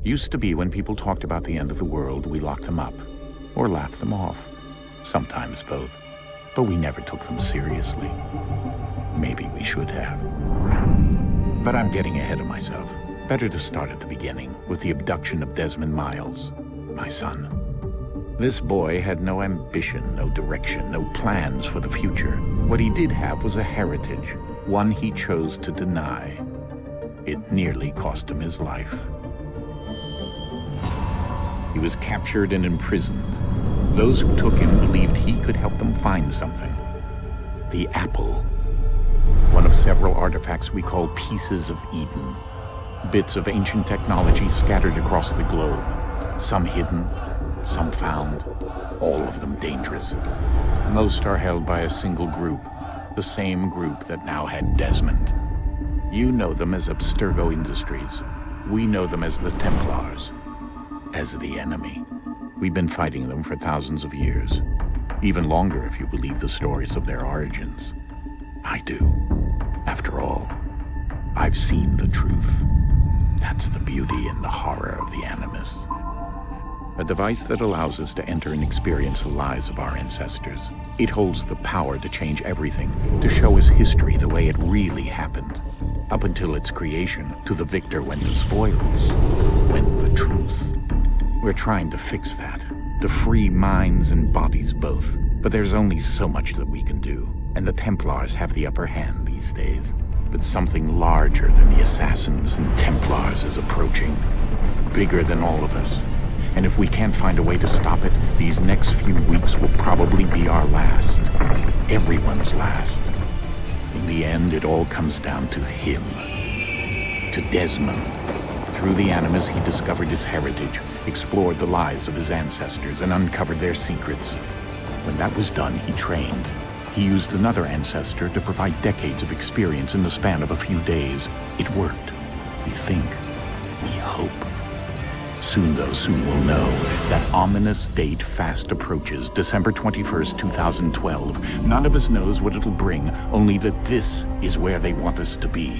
Used to be when people talked about the end of the world, we locked them up. Or laughed them off. Sometimes both. But we never took them seriously. Maybe we should have. But I'm getting ahead of myself. Better to start at the beginning, with the abduction of Desmond Miles, my son. This boy had no ambition, no direction, no plans for the future. What he did have was a heritage, one he chose to deny. It nearly cost him his life. He was captured and imprisoned. Those who took him believed he could help them find something. The apple. One of several artifacts we call pieces of Eden. Bits of ancient technology scattered across the globe. Some hidden, some found, all of them dangerous. Most are held by a single group, the same group that now had Desmond. You know them as Abstergo Industries. We know them as the Templars, as the enemy. We've been fighting them for thousands of years, even longer if you believe the stories of their origins. I do. After all, I've seen the truth. That's the beauty and the horror of the Animus. A device that allows us to enter and experience the lives of our ancestors. It holds the power to change everything, to show us history the way it really happened. Up until its creation, to the victor went the spoils, went the truth. We're trying to fix that, to free minds and bodies both. But there's only so much that we can do, and the Templars have the upper hand these days. But something larger than the Assassins and Templars is approaching, bigger than all of us. And if we can't find a way to stop it, these next few weeks will probably be our last. Everyone's last. In the end, it all comes down to him. To Desmond. Through the Animus, he discovered his heritage, explored the lives of his ancestors, and uncovered their secrets. When that was done, he trained. He used another ancestor to provide decades of experience in the span of a few days. It worked. We think. We hope. Soon we'll know. That ominous date fast approaches, December 21st, 2012. None of us knows what it'll bring, only that this is where they want us to be,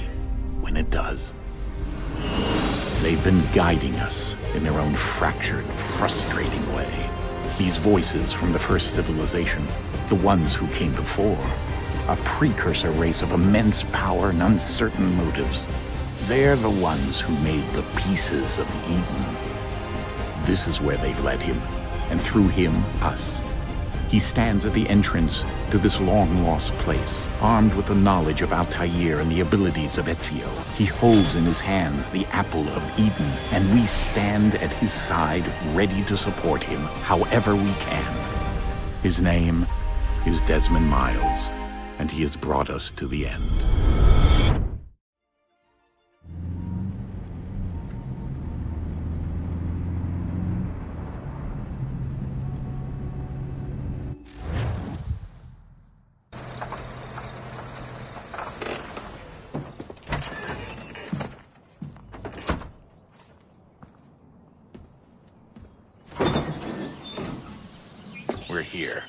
when it does. They've been guiding us in their own fractured, frustrating way. These voices from the first civilization, the ones who came before, a precursor race of immense power and uncertain motives. They're the ones who made the pieces of Eden. This is where they've led him, and through him, us. He stands at the entrance to this long-lost place, armed with the knowledge of Altair and the abilities of Ezio. He holds in his hands the apple of Eden, and we stand at his side, ready to support him however we can. His name is Desmond Miles, and he has brought us to the end. We're here.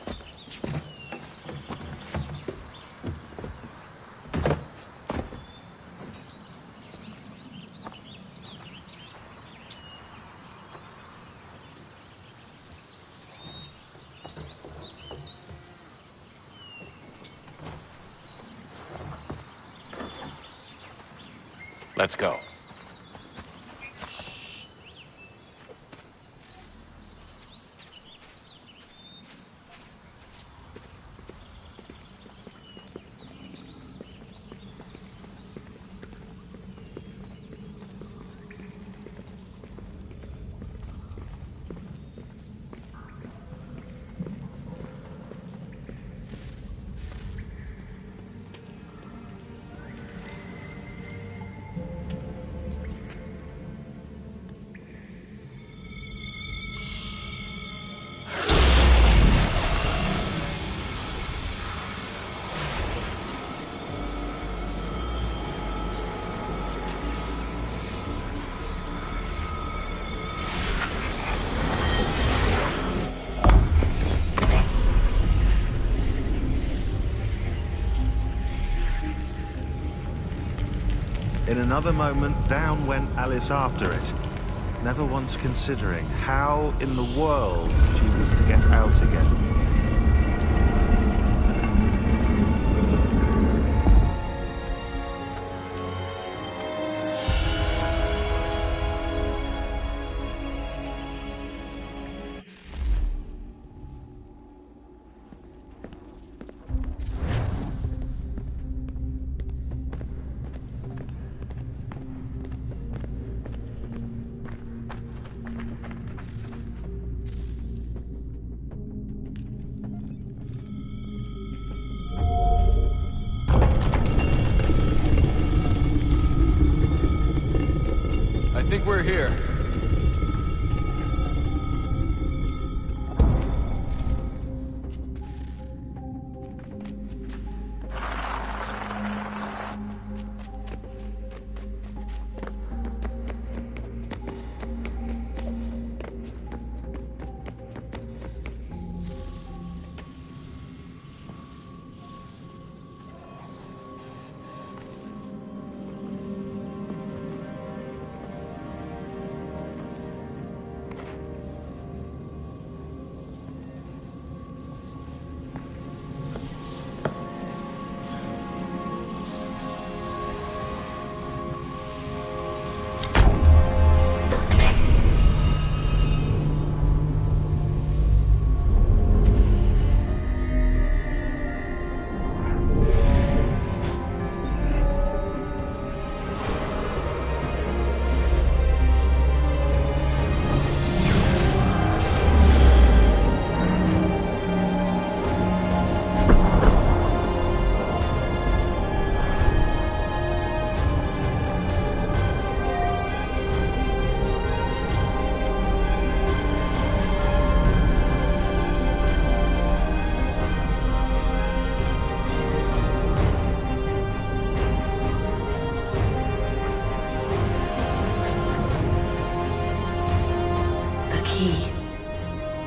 Let's go. In another moment, down went Alice after it. never once considering how in the world she was to get out again. I think we're here.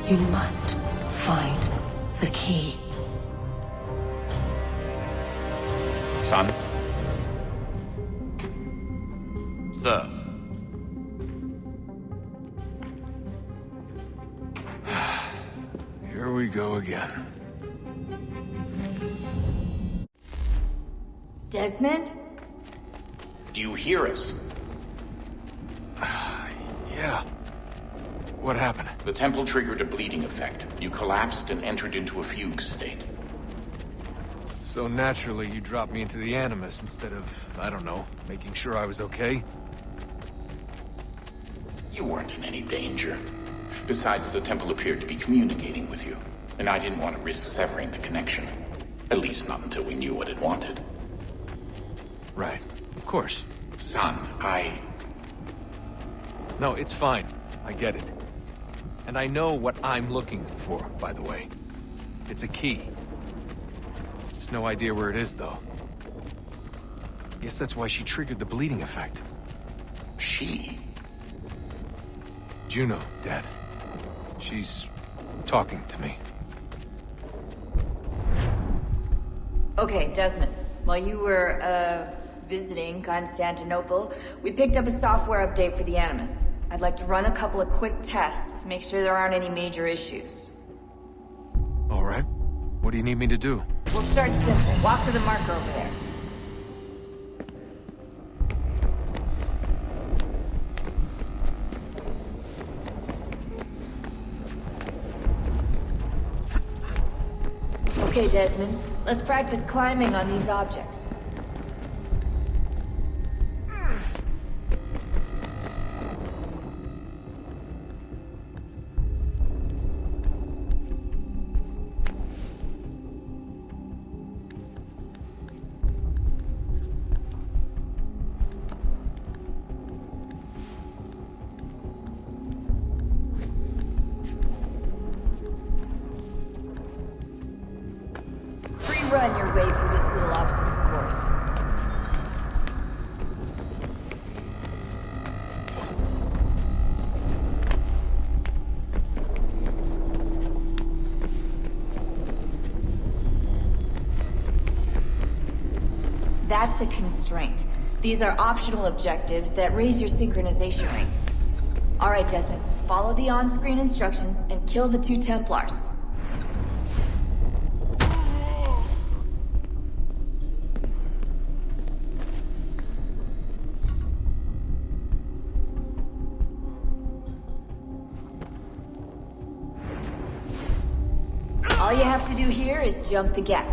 You must find the key. Son? Sir. Here we go again. Desmond? Do you hear us? Yeah. What happened? The temple triggered a bleeding effect. You collapsed and entered into a fugue state. So naturally, you dropped me into the Animus instead of, I don't know, making sure I was okay? You weren't in any danger. Besides, the temple appeared to be communicating with you, and I didn't want to risk severing the connection. At least not until we knew what it wanted. Right. Of course. Son, No, it's fine. I get it. And I know what I'm looking for, by the way. It's a key. Just no idea where it is, though. Guess that's why she triggered the bleeding effect. She? Juno, Dad. She's talking to me. Okay, Desmond. While you were, visiting Constantinople, we picked up a software update for the Animus. I'd like to run a couple of quick tests, make sure there aren't any major issues. All right. What do you need me to do? We'll start simple. Walk to the marker over there. Okay, Desmond. Let's practice climbing on these objects. Run your way through this little obstacle course. That's a constraint. These are optional objectives that raise your synchronization rate. Alright, Desmond. Follow the on-screen instructions and kill the 2 Templars. All you have to do here is jump the gap.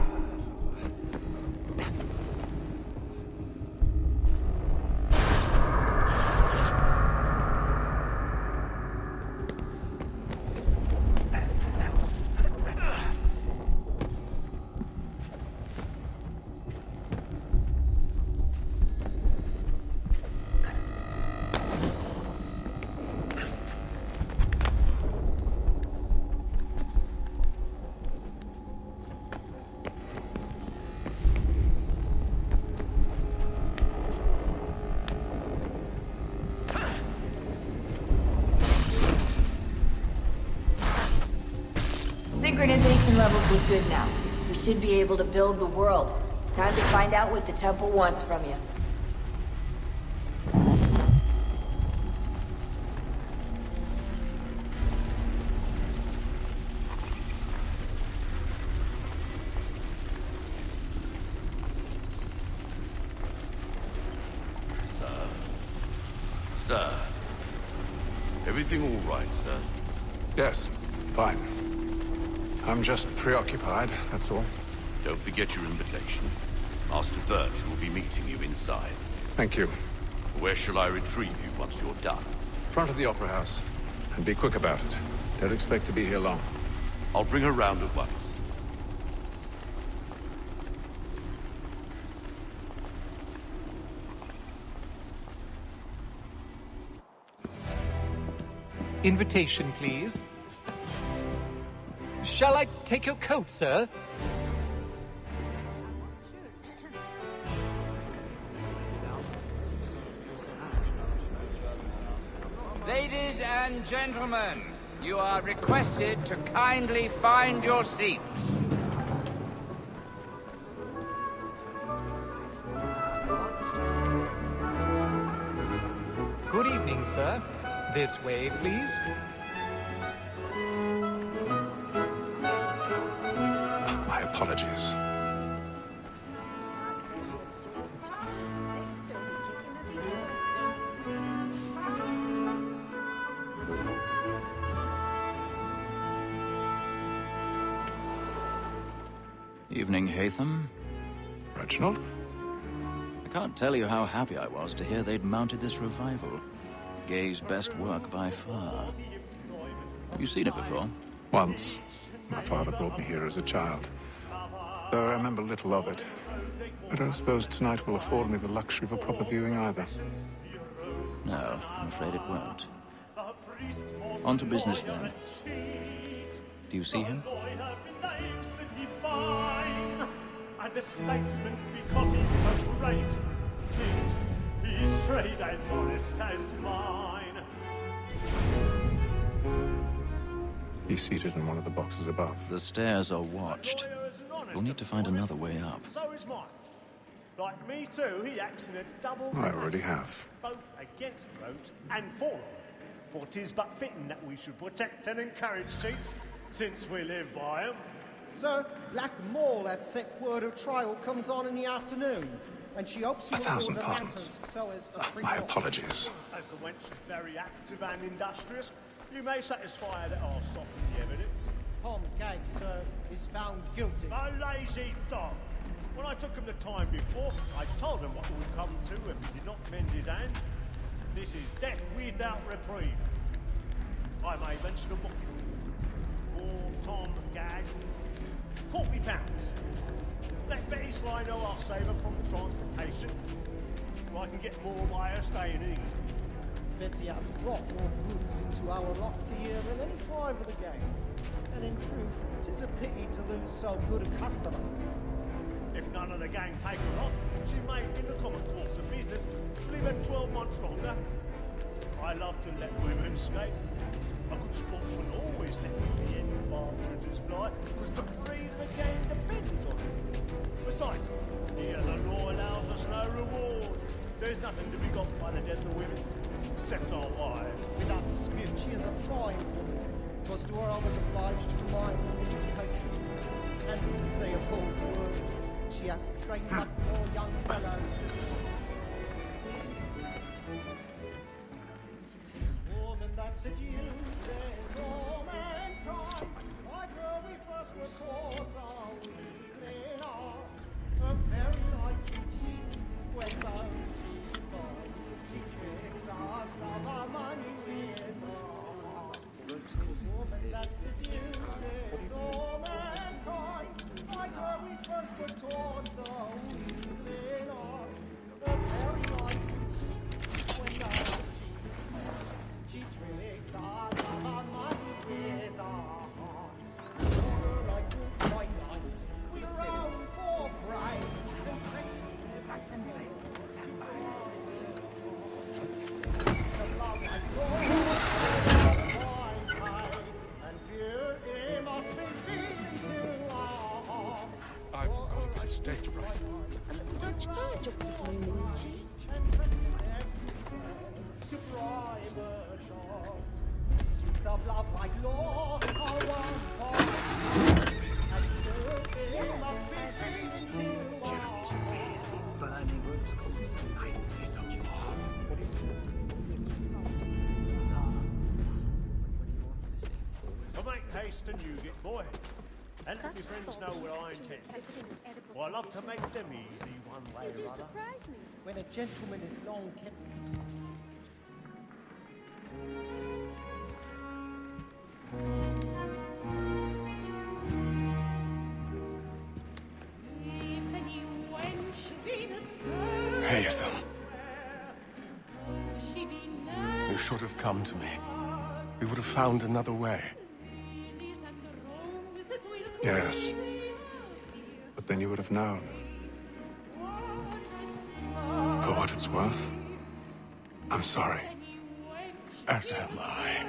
Synchronization levels look good now. We should be able to build the world. Time to find out what the temple wants from you. Sir. Everything all right, sir? Yes, fine. I'm just preoccupied, that's all. Don't forget your invitation. Master Birch will be meeting you inside. Thank you. Where shall I retrieve you once you're done? Front of the Opera House. And be quick about it. Don't expect to be here long. I'll bring her round at once. Invitation, please. Shall I take your coat, sir? Ladies and gentlemen, you are requested to kindly find your seats. Good evening, sir. This way, please. My apologies. Evening, Hatham. Reginald? I can't tell you how happy I was to hear they'd mounted this revival. Gay's best work by far. Have you seen it before? Once. My father brought me here as a child. Though I remember little of it. I don't suppose tonight will afford me the luxury of a proper viewing either. No, I'm afraid it won't. On to business then. Do you see him? And the statesman, because he's so great, thinks his trade as honest as mine. He's seated in one of the boxes above. The stairs are watched. We'll need to find another way up. So is mine. Like me too, he acts in a double I already have. both against roads and for them. For 'tis but fitting that we should protect and encourage cheats, since we live by 'em. Sir, Black Mall at set word of trial comes on in the afternoon, and she hopes you will 1,000 order pardons. matters so as to bring My off. apologies. As the wench is very active and industrious, you may satisfy her that I'll soften the evidence. Tom Gag, sir, is found guilty. A lazy dog. When I took him the time before, I told him what would come to if he did not mend his hand. This is death without reprieve. I may mention a book. For Tom Gag, £40. Let Betty Sly know I'll save her from the transportation, or I can get more by her staying in. Betty hath brought more goods into our lock to year than any five of the gang. And in truth, 'tis a pity to lose so good a customer. If none of the gang take her on, she may, in the common course of business, live her 12 months longer. I love to let women skate. A good sportsman always lets the end of partridges fly, because the breed of the game depends on it. Besides, here the law allows us no reward. There's nothing to be got by the death of women. except our wives. Without dispute, she is a fine woman. 'Twas to her I was obliged to remind her education. And to say a bold word, she hath trained up more young fellows. Woman that seduces all mankind, like her we first were called the weakling arts. A very nice cheat when those people, she tricks us of our money with us. Woman that seduces all mankind, like her we first were taught the weakling arts. A very nice cheat when those she tricks us of our money with us. Order like good white knights, we rouse for pride and face and make the love like yours, and beauty must be seen to our hearts. I've got to play stage right. To private shots, streets of love like law are one part, and beauty must be seen to our hearts. So make haste and you get boy. And let your friends know what I intend. Well, I love to make them easy one way or other. When a gentleman is long kept. Haytham. You should have come to me. We would have found another way. Yes. But then you would have known. For what it's worth, I'm sorry. As am I.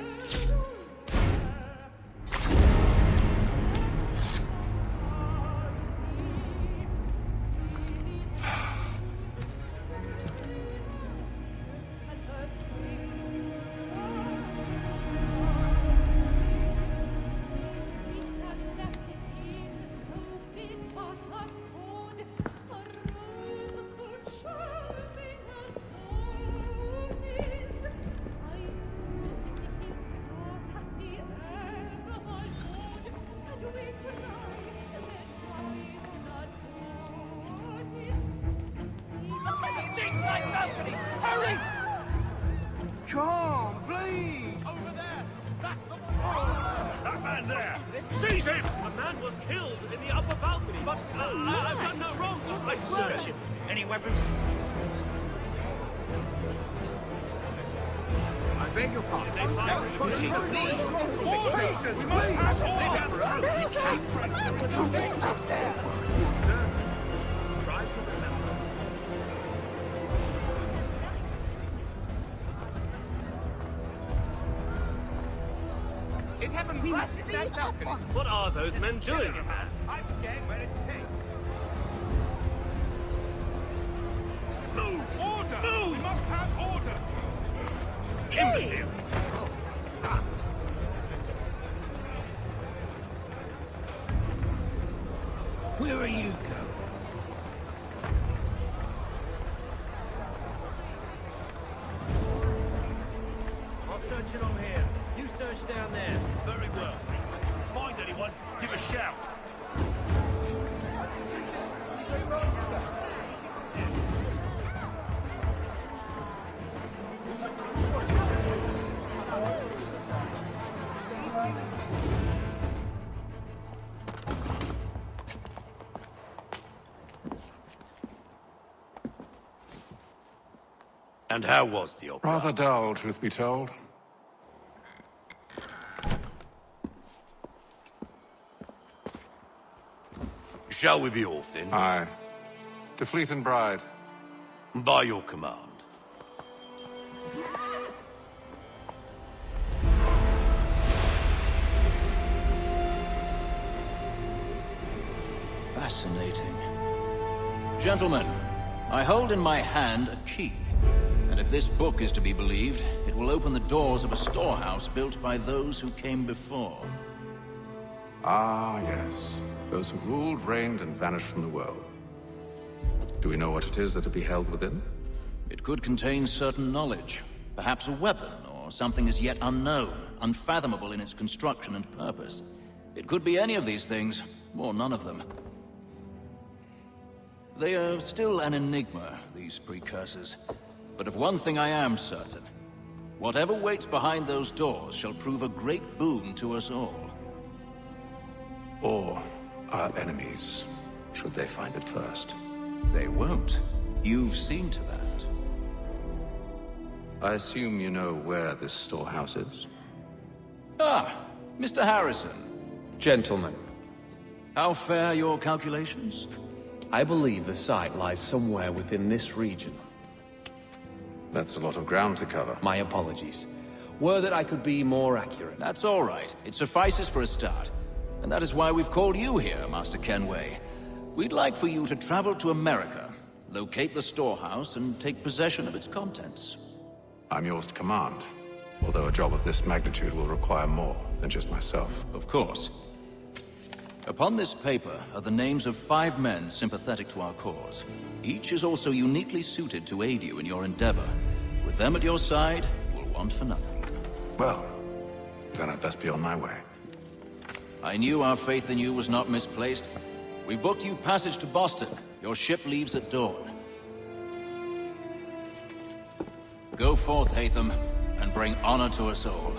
Come, please! Over there! Back the That man there! Seize him! A man was killed in the upper balcony, but I've done no wrong. I swear. Search him. Any weapons? I beg your pardon. Now, pushing the We must have order! We can't. There's a man up there! Try to remember. It happened right at that balcony. What are those men doing in there? I'm scared where it's taken. Move! Order! Move! We must have order! Imbecile! Where are you going? I'll search it on here. You search down there. Very well. Find anyone, give a shout. And how was the opera? Rather dull, truth be told. Shall we be off then? Aye. To Fleet and Bride. By your command. Fascinating. Gentlemen, I hold in my hand a key. And if this book is to be believed, it will open the doors of a storehouse built by those who came before. Ah, yes. Those who ruled, reigned, and vanished from the world. Do we know what it is that will be held within? It could contain certain knowledge. Perhaps a weapon, or something as yet unknown, unfathomable in its construction and purpose. It could be any of these things, or none of them. They are still an enigma, these precursors. But of one thing I am certain. Whatever waits behind those doors shall prove a great boon to us all. Or our enemies, should they find it first. They won't. You've seen to that. I assume you know where this storehouse is? Ah, Mr. Harrison. Gentlemen, How fare your calculations? I believe the site lies somewhere within this region. That's a lot of ground to cover. My apologies. Were that I could be more accurate. That's all right. It suffices for a start. And that is why we've called you here, Master Kenway. We'd like for you to travel to America, locate the storehouse, and take possession of its contents. I'm yours to command. Although a job of this magnitude will require more than just myself. Of course. Upon this paper are the names of 5 men sympathetic to our cause. Each is also uniquely suited to aid you in your endeavor. With them at your side, you will want for nothing. Well, then I'd best be on my way. I knew our faith in you was not misplaced. We've booked you passage to Boston. Your ship leaves at dawn. Go forth, Hatham, and bring honor to us all.